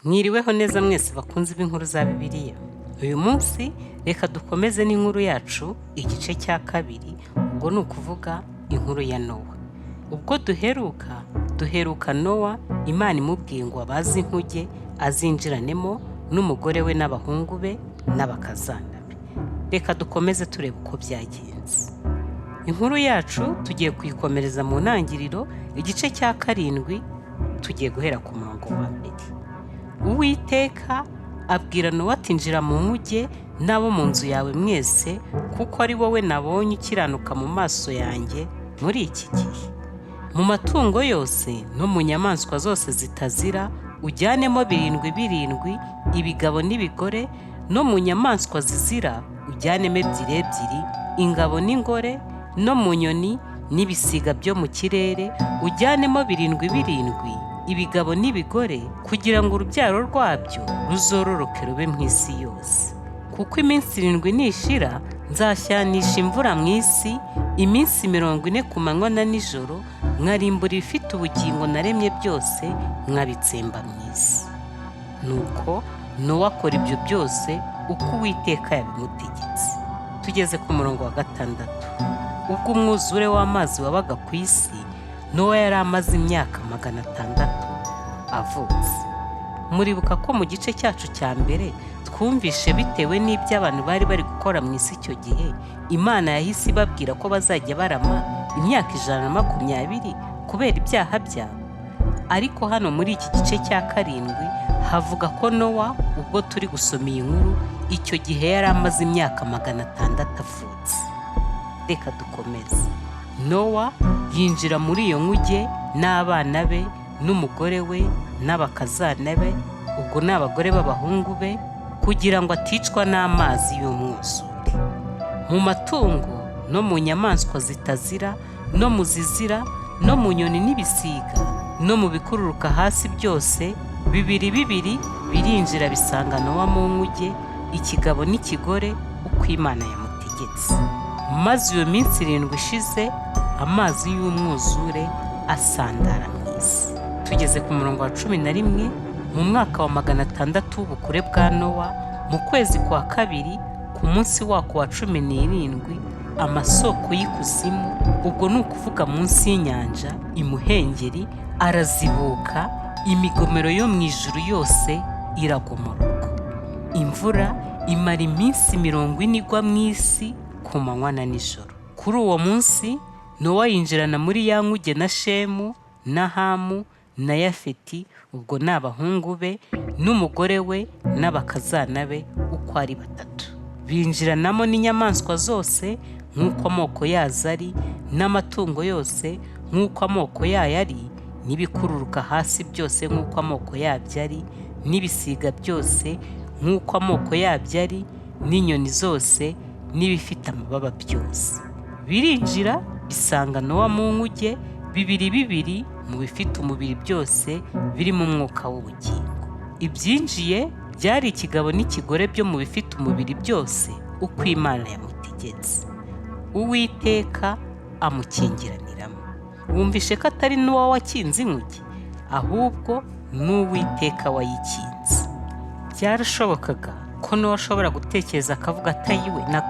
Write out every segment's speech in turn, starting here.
Mwiriweho neza mwese bakunze b'inkuru za Bibiliya. Uyu munsi reka dukomeze n'inkuru yacu igice cya kabiri, ubwo ni ukuvuga inkuru ya Nowa. Ubwo duheruka Nowa, Imana imubwiye ngo abaze inkuge azinjiranemo n'umugore we n'abahungu be n'abakazana be. Reka dukomeze turebe uko byagenze. Inkuru yacu tugiye kuyikomereza mu ntangiriro igice cya 7, tugiye guhera ku murongo wa 1. Uwiteka abwira Nowa ati njira mu nkuge n'abo mu nzu yawe mwese, kuko ari wowe nabonye ukiranuka mu maso yanjye muri iki gihe. Mu matungo yose no mu nyamaswa zose zitazira ujyanemo 7, ibigabo n'ibigore, no mu nyamaswa zizira ujyanemo 2, ingabo n'ingore, no mu nyoni n'ibisiga byo mu kirere ujyanemo 7, ibigabo n'ibigore, kugira ngo urubyaro rwabyo ruzororoke rube mu isi yose. Kuko iminsi 7 nishira nzashyanisha imvura mu isi, iminsi 40 ku manywa na nijoro, nkarimbura ibifite ubugingo naremye byose, nkabitsemba mu isi. Nuko Nowa akora ibyo byose uko Uwiteka yabimutegetse. Tugeze ku murongo wa 6. Ubwo umwuzure w'amazi wabaga ku isi, Nowa yari amaze imyaka 600 avutse. Muribuka ko mu gice cyacu cya mbere twumvishe bitewe n'ibyo abantu bari gukora mu isi icyo gihe, Imana yahise ibabwira ko bazajya barama imyaka 120 kubera ibyaha byabo. Ariko hano muri iki gice cya 7 havuga ko Nowa, ubwo turi gusoma iyi nkuru, icyo gihe yari amaze imyaka 600 avutse. Reka dukomeze. Nowa yinjira muri iyo nkuge n'abana be n'umugore we n'abakazana be, ubwo ni abagore b'abahungu be, kugira ngo aticwa n'amazi y'umwuzure. Mu matungo no mu nyamaswa zitazira, no mu zizira, no mu nyoni n'ibisiga, no mu bikururuka hasi byose, 2 birinjira bisanga Nowa mu nkuge, ikigabo n'ikigore, uko Imana yamutegetse. Maze iyo minsi 7 ishize, amazi y'umwuzure asandara mu isi. Tugeze ku murongo wa 11. Mu mwaka wa 600 w'ubukure bwa Nowa, mu kwezi kwa 2, ku munsi wako wa 17, amasoko y'ikuzimu, ubwo ni ukuvuga munsi y'inyanja, imuhengeri, arazibuka, imigomero yo mu ijuru yose iragomoroka. Imvura imara iminsi 40 igwa mu isi ku manywa na nijoro. Kuri uwo munsi Nowa yinjirana muri ya nkuge na Shemu na Hamu na Yafeti, ubwo ni abahungu be n'umugore we n'abakazana be uko ari 3. Binjiranamo n'inyamaswa zose nk'uko amoko yazo ari, n'amatungo yose nk'uko amoko yayo ari, n'ibikururuka hasi byose nk'uko amoko yabyo ari, n'ibisiga byose nk'uko amoko yabyo ari, n'inyoni zose n'ibifite amababa byose. Birinjira bisanga Nowa mu nkuge, 2 mu bifite umubiri byose biri mu mwuka w'ubugingo. Ibyinjiye byari ikigabo n'ikigore byo mu bifite umubiri byose, uko Imana yamutegetse. Uwiteka amukingiraniramo. Wumvishe ko atari Nowa wakinze inkuge, ahubwo ni Uwiteka wayikinze. Byarashobokaga ko Nowa ashobora gutekereza akavuga atayiwe na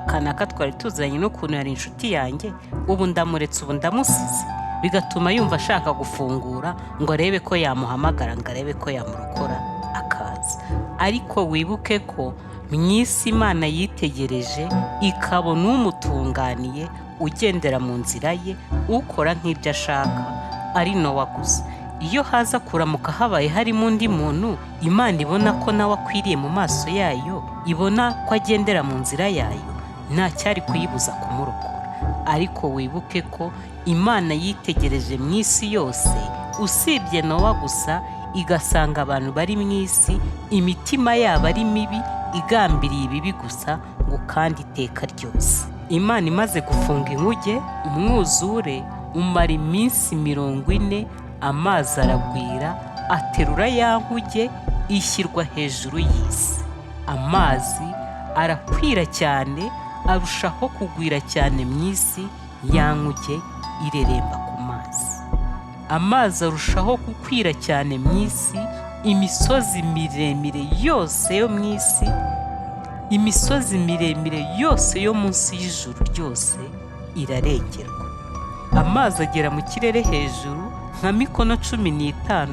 kanaka twari tuzanye n'ukuntu yari inshuti yanjye, ubu ndamuretse, ubu ndamusize, bigatuma yumva ashaka gufungura ngo arebe ko yamuhamagara, ngo arebe ko yamurokora akaza. Ariko wibuke ko mu isi Imana yitegereje ikabona umutunganiye, ugendera mu nzira ye, ukora nk'ibyo ashaka, ari Nowa gusa. Iyo haza kuramuka habaye harimo undi muntu, Imana ibona ko nawe akwiriye mu maso yayo, ibona ko agendera mu nzira yayo, nta cyari kuyibuza kumurokora. Ariko wibuke ko Imana yitegereje mu isi yose, usibye Nowa gusa, igasanga abantu bari mu isi imitima yabo ari mibi, igambiriye ibibi gusa, ngo kandi iteka ryose. Imana imaze gufunga inkuge, umwuzure umara iminsi 40, amazi aragwira, aterura ya nkuge, ishyirwa hejuru y'isi. Amazi arakwira cyane, arushaho kugwira cyane mu isi, ya nkuge ireremba ku mazi. Amazi arushaho gukwira cyane mu isi, imisozi miremire yose yo mu isi, imisozi miremire yose yo munsi y'ijuru ryose irarengerwa. Amazi agera mu kirere hejuru nka mikono 15,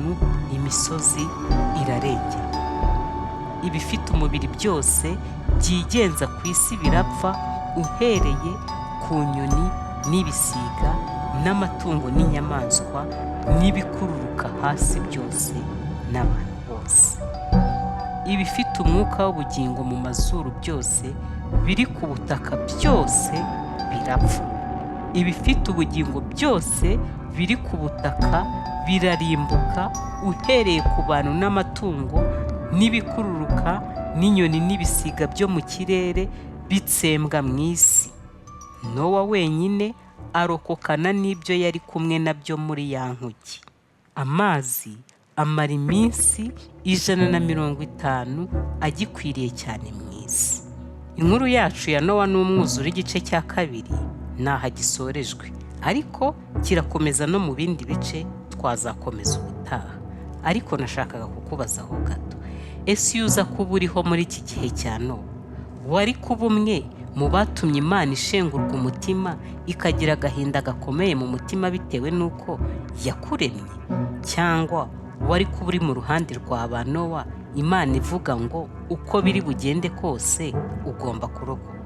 imisozi irarengerwa. Ibifite umubiri byose byigenza ku isi birapfa, uhereye ku nyoni n'ibisiga n'amatungo n'inyamaswa n'ibikururuka hasi byose n'abantu bose. Ibifite umwuka w'ubugingo mu mazuru byose biri ku butaka byose birapfa. Ibifite ubugingo byose biri ku butaka birarimbuka, uhereye ku bantu n'amatungo n'ibikururuka n'inyoni n'ibisiga byo mu kirere bitsembwa mu isi. Nowa wenyine arokokana n'ibyo yari kumwe nabyo muri ya nkuge. Amazi amara iminsi 150 agikwiriye cyane mu isi. Inkuru yacu ya Nowa n'umwuzure igice cya 2 naha gisorejwe, ariko kirakomeza no mu bindi bice twazakomeza ubutaha. Ariko nashakaga kukubazaho gato, ese iyo uza kuba uriho muri iki gihe cya Nowa, wari kuba umwe mu batumye Imana ishengurwa umutima ikagira agahinda gakomeye mu mutima bitewe n'uko yakuremye? Cyangwa wari kuba uri mu ruhande rwa ba Nowa, Imana ivuga ngo uko biri bugende kose ugomba kurokoka?